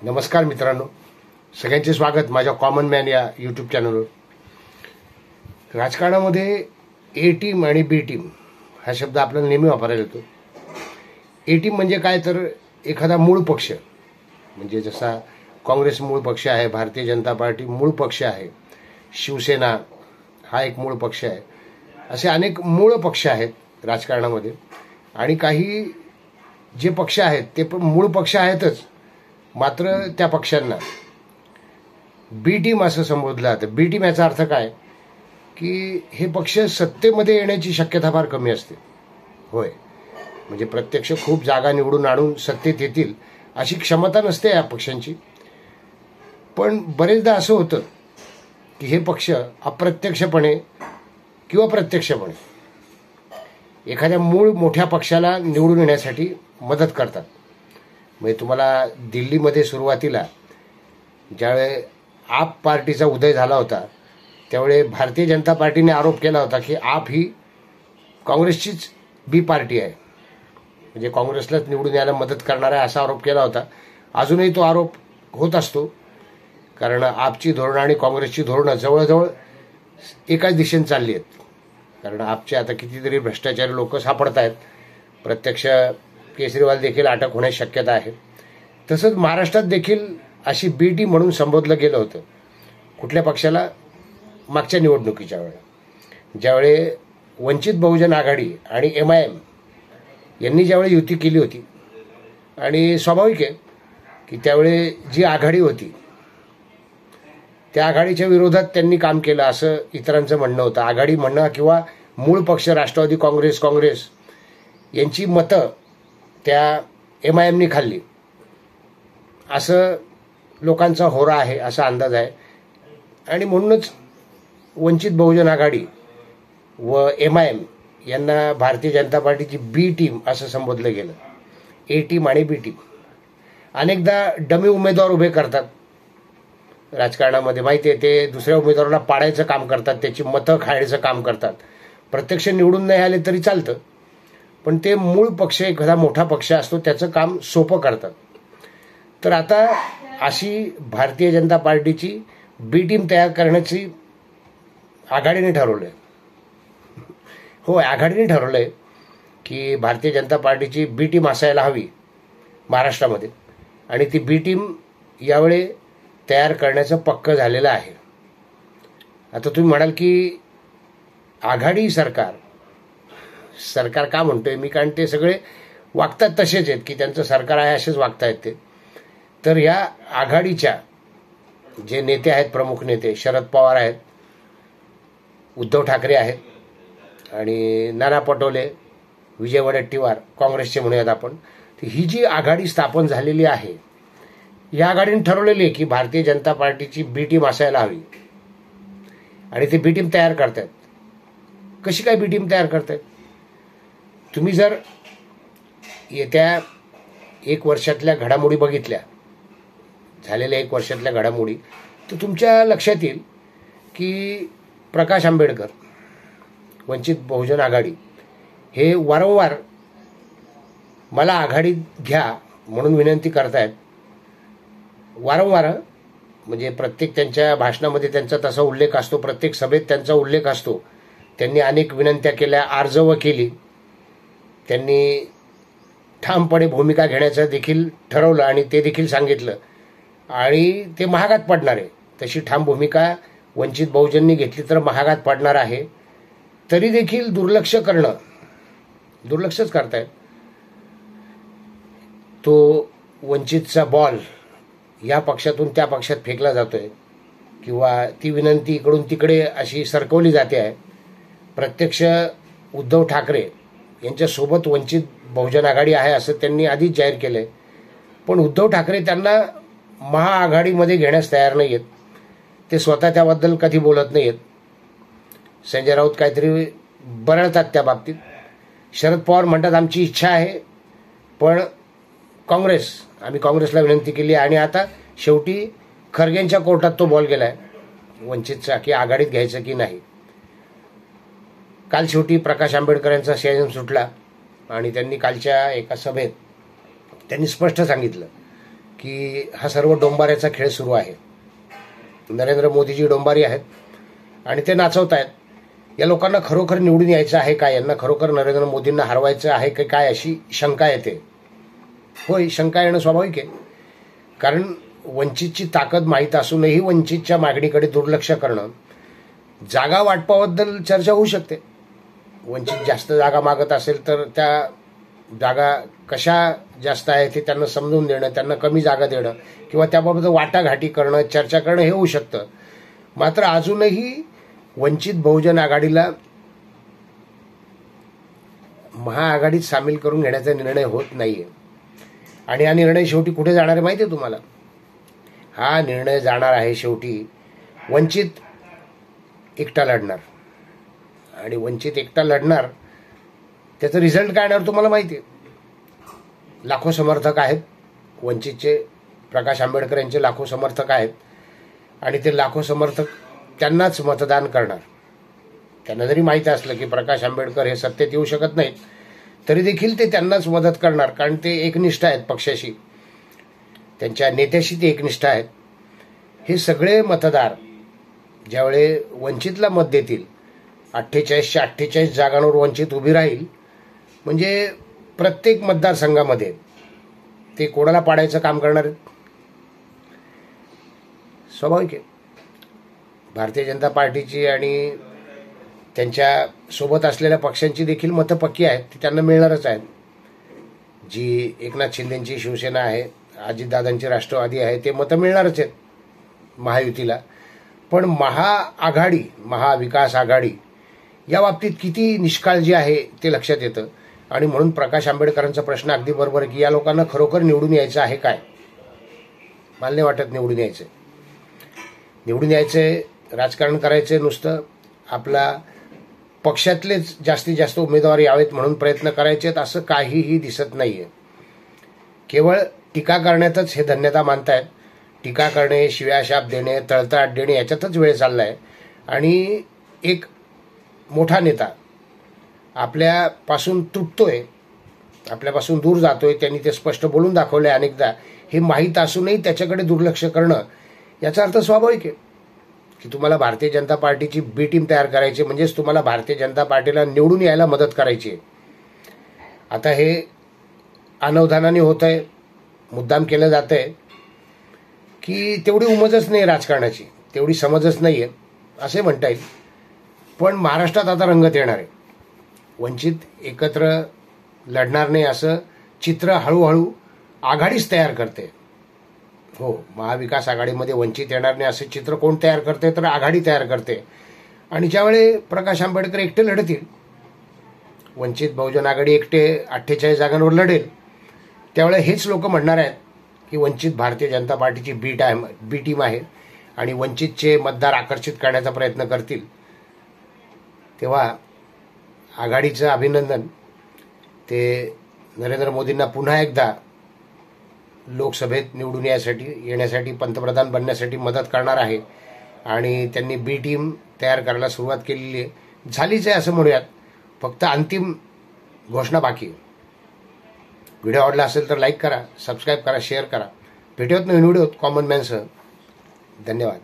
नमस्कार मित्रांनो, सगळ्यांचे स्वागत माझ्या कॉमन मॅन या यूट्यूब चॅनलवर. राजकारणामध्ये ए टीम आणि बी टीम हा शब्द आपल्याला नेहमी वापरायला येतो. ए टीम म्हणजे काय तर एखादा मूळ पक्ष, म्हणजे जसा काँग्रेस मूळ पक्ष आहे, भारतीय जनता पार्टी मूळ पक्ष आहे, शिवसेना हा एक मूळ पक्ष आहे. असे अनेक मूळ पक्ष आहेत राजकारणामध्ये. आणि काही जे पक्ष आहेत ते मूळ पक्ष आहेतच, मात्र त्या पक्षांना बी टीम असं संबोधलं जातं. बी टीम याचा अर्थ काय की हे पक्ष सत्तेमध्ये येण्याची शक्यता फार कमी असते. होय, म्हणजे प्रत्यक्ष खूप जागा निवडून आणून सत्तेत येतील अशी क्षमता नसते या पक्षांची. पण बरेचदा असं होतं की हे पक्ष अप्रत्यक्षपणे किंवा प्रत्यक्षपणे एखाद्या मूळ मोठ्या पक्षाला निवडून येण्यासाठी मदत करतात. म्हणजे तुम्हाला दिल्लीमध्ये सुरुवातीला ज्यावेळे आप पार्टीचा उदय झाला होता त्यावेळे भारतीय जनता पार्टीने आरोप केला होता की आप ही काँग्रेसचीच बी पार्टी आहे, म्हणजे काँग्रेसलाच निवडून यायला मदत करणार आहे असा आरोप केला होता. अजूनही तो आरोप होत असतो, कारण आपची धोरणं आणि काँग्रेसची धोरणं जवळजवळ एकाच दिशेने चालली आहेत. कारण आपचे आता कितीतरी भ्रष्टाचारी लोक सापडत आहेत, प्रत्यक्ष केजरीवाल देखील अटक होण्याची शक्यता आहे. तसंच महाराष्ट्रात देखील अशी बी टीम म्हणून संबोधलं गेलं होतं कुठल्या पक्षाला, मागच्या निवडणुकीच्या वेळेला ज्यावेळी वंचित बहुजन आघाडी आणि MIM यांनी ज्यावेळी युती केली होती. आणि स्वाभाविक आहे की त्यावेळी जी आघाडी होती त्या आघाडीच्या विरोधात त्यांनी काम केलं असं इतरांचं म्हणणं होतं. आघाडी म्हणणं किंवा मूळ पक्ष राष्ट्रवादी काँग्रेस यांची मतं त्या MIMनी खाल्ली असं लोकांचा होरा आहे, असा अंदाज आहे. आणि म्हणूनच वंचित बहुजन आघाडी व MIM यांना भारतीय जनता पार्टीची बी टीम असं संबोधलं गेलं. ए टीम आणि बी टीम अनेकदा डमी उमेदवार उभे करतात राजकारणामध्ये, माहिती आहे, ते दुसऱ्या उमेदवाराला पाडायचं काम करतात, त्याची मतं खायचं काम करतात. प्रत्यक्ष निवडून नाही आले तरी चालतं, पण ते मूळ पक्ष एखादा मोठा पक्ष असतो त्याचं काम सोपं करतात. तर आता अशी भारतीय जनता पार्टीची बी टीम तयार करण्याची आघाडीने ठरवलं आहे. होय, आघाडीने ठरवलं आहे की भारतीय जनता पार्टीची बी टीम असायला हवी महाराष्ट्रामध्ये. आणि ती बी टीम यावेळी तयार करण्याचं पक्कं झालेलं आहे. आता तुम्ही म्हणाल की आघाडी सरकार का म्हणतोय मी, कारण ते सगळे वागतात तसेच आहेत की त्यांचं सरकार आहे असेच वागतायत ते. तर या आघाडीच्या जे नेते आहेत, प्रमुख नेते शरद पवार आहेत, उद्धव ठाकरे आहेत आणि नाना पटोले, विजय वडेट्टीवार काँग्रेसचे म्हणूयात आपण. ही जी आघाडी स्थापन झालेली आहे या आघाडीने ठरवलेली आहे की भारतीय जनता पार्टीची बी टीम असायला हवी. आणि ते बी टीम तयार करतात. कशी काय बी टीम तयार करतात? तुम्ही जर येत्या 1 वर्षातल्या घडामोडी बघितल्या, झालेल्या 1 वर्षातल्या घडामोडी, तर तुमच्या लक्षात येईल की प्रकाश आंबेडकर, वंचित बहुजन आघाडी हे वारंवार मला आघाडीत घ्या म्हणून विनंती करतायत. वारंवार, म्हणजे प्रत्येक त्यांच्या भाषणामध्ये त्यांचा तसा उल्लेख असतो, प्रत्येक सभेत त्यांचा उल्लेख असतो. त्यांनी अनेक विनंत्या केल्या, अर्जव केली, त्यांनी ठामपणे भूमिका घेण्याचं देखील ठरवलं आणि ते देखील सांगितलं. आणि ते महागात पडणार आहे. तशी ठाम भूमिका वंचित बहुजननी घेतली तर महागात पडणार आहे. तरी देखील दुर्लक्षच करतायत. तो वंचितचा बॉल या पक्षातून त्या पक्षात फेकला जातोय किंवा ती विनंती इकडून तिकडे अशी सरकवली जाते आहे. प्रत्यक्ष उद्धव ठाकरे यांच्यासोबत वंचित बहुजन आघाडी आहे असं त्यांनी आधीच जाहीर केलंय. पण उद्धव ठाकरे त्यांना महाआघाडीमध्ये घेण्यास तयार नाही आहेत. ते स्वतः त्याबद्दल कधी बोलत नाही आहेत. संजय राऊत काहीतरी बरळतात त्या बाबतीत. शरद पवार म्हणतात आमची इच्छा आहे, पण आम्ही काँग्रेसला विनंती केली आणि आता शेवटी खरगेंच्या कोर्टात तो बॉल गेलाय वंचितचा की आघाडीत घ्यायचं की नाही. काल शेवटी प्रकाश आंबेडकर यांचा संयम सुटला आणि त्यांनी कालच्या एका सभेत त्यांनी स्पष्ट सांगितलं की हा सर्व डोंबाऱ्याचा खेळ सुरू आहे. नरेंद्र मोदीजी डोंबारी आहेत आणि ते नाचवत आहेत. या लोकांना खरोखर निवडून यायचं आहे काय, यांना खरोखर नरेंद्र मोदींना हरवायचं आहे की काय, अशी शंका येते. होय, शंका येणं स्वाभाविक आहे. कारण वंचितची ताकद माहीत असूनही वंचितच्या मागणीकडे दुर्लक्ष करणं, जागा वाटपाबद्दल चर्चा होऊ शकते. वंचित जास्त जागा मागत असेल तर त्या जागा कशा जास्त आहे ते त्यांना समजून देणं, त्यांना कमी जागा देणं किंवा त्याबाबत वाटाघाटी करणं, चर्चा करणं हे होऊ शकतं. मात्र अजूनही वंचित बहुजन आघाडीला महाआघाडीत सामील करून घेण्याचा निर्णय होत नाहीये. आणि हा निर्णय शेवटी कुठे जाणार आहे माहिती आहे तुम्हाला? हा निर्णय जाणार आहे शेवटी वंचित एकटा लढणार. आणि वंचित एकटा लढणार, त्याचं रिझल्ट काय येणार तुम्हाला माहिती आहे. लाखो समर्थक आहेत वंचितचे, प्रकाश आंबेडकर यांचे लाखो समर्थक आहेत आणि ते लाखो समर्थक त्यांनाच मतदान करणार. त्यांना जरी माहीत असलं की प्रकाश आंबेडकर हे सत्तेत येऊ शकत नाहीत, तरी देखील ते त्यांनाच मदत करणार. कारण ते एकनिष्ठ आहेत पक्षाशी, त्यांच्या नेत्याशी ते एकनिष्ठ आहेत. हे सगळे मतदार ज्यावेळी वंचितला मत देतील, 48च्या 48 जागांवर वंचित उभी राहील, म्हणजे प्रत्येक मतदारसंघामध्ये ते कोणाला पाडायचं काम करणार आहेत? स्वाभाविक आहे. भारतीय जनता पार्टीची आणि त्यांच्या सोबत असलेल्या पक्षांची देखील मतं पक्की आहेत, ती त्यांना मिळणारच आहेत. जी एकनाथ शिंदेची शिवसेना आहे, अजितदादांची राष्ट्रवादी आहे, ते मतं मिळणारच आहेत महायुतीला. पण महाआघाडी, महाविकास आघाडी या बाबतीत किती निष्काळजी आहे ते लक्षात येतं. आणि म्हणून प्रकाश आंबेडकरांचा प्रश्न अगदी बरोबर आहे की या लोकांना खरोखर निवडून यायचं आहे काय? मला नाही वाटत निवडून यायचं. निवडून यायचंय, राजकारण करायचंय, नुसतं आपला पक्षातलेच जास्तीत जास्त उमेदवार यावेत म्हणून प्रयत्न करायचेत, असं काहीही दिसत नाहीये. केवळ टीका करण्यातच हे धन्यता मानतायत. टीका करणे, शिव्याशाप देणे, तळतळाट देणे याच्यातच वेळ चाललाय. आणि एक मोठा नेता आपल्यापासून तुटतोय, आपल्यापासून दूर जातोय, त्यांनी ते स्पष्ट बोलून दाखवलंय अनेकदा. हे माहीत असूनही त्याच्याकडे दुर्लक्ष करणं, याचा अर्थ स्वाभाविक आहे की तुम्हाला भारतीय जनता पार्टीची बी टीम तयार करायची, म्हणजेच तुम्हाला भारतीय जनता पार्टीला निवडून यायला मदत करायची आहे. आता हे अनवधानाने होत आहे, मुद्दाम केलं जात आहे की तेवढी उमजच नाही राजकारणाची, तेवढी समजच नाही आहे असे म्हणता येईल. पण महाराष्ट्रात आता रंगत येणार आहे. वंचित एकत्र लढणार नाही असं चित्र हळूहळू आघाडीच तयार करते. हो, महाविकास आघाडीमध्ये वंचित येणार नाही असं चित्र कोण तयार करते? तर आघाडी तयार करते. आणि ज्यावेळी प्रकाश आंबेडकर एकटे लढतील, वंचित बहुजन आघाडी एकटे 48 जागांवर लढेल, त्यावेळेला हेच लोक म्हणणार आहेत की वंचित भारतीय जनता पार्टीची बी टीम आहे आणि वंचितचे मतदार आकर्षित करण्याचा प्रयत्न करतील. तेव्हा आघाडीचं अभिनंदन. ते नरेंद्र मोदींना पुन्हा एकदा लोकसभेत निवडून येण्यासाठी पंतप्रधान बनण्यासाठी मदत करणार आहे. आणि त्यांनी बी टीम तयार करायला सुरुवात केलेली आहे, झालीच आहे असं म्हणूयात. फक्त अंतिम घोषणा बाकी आहे. व्हिडिओ आवडला असेल तर लाईक करा, सबस्क्राईब करा, शेअर करा. भेटूयात नवीन व्हिडिओत कॉमन मॅनसह. धन्यवाद.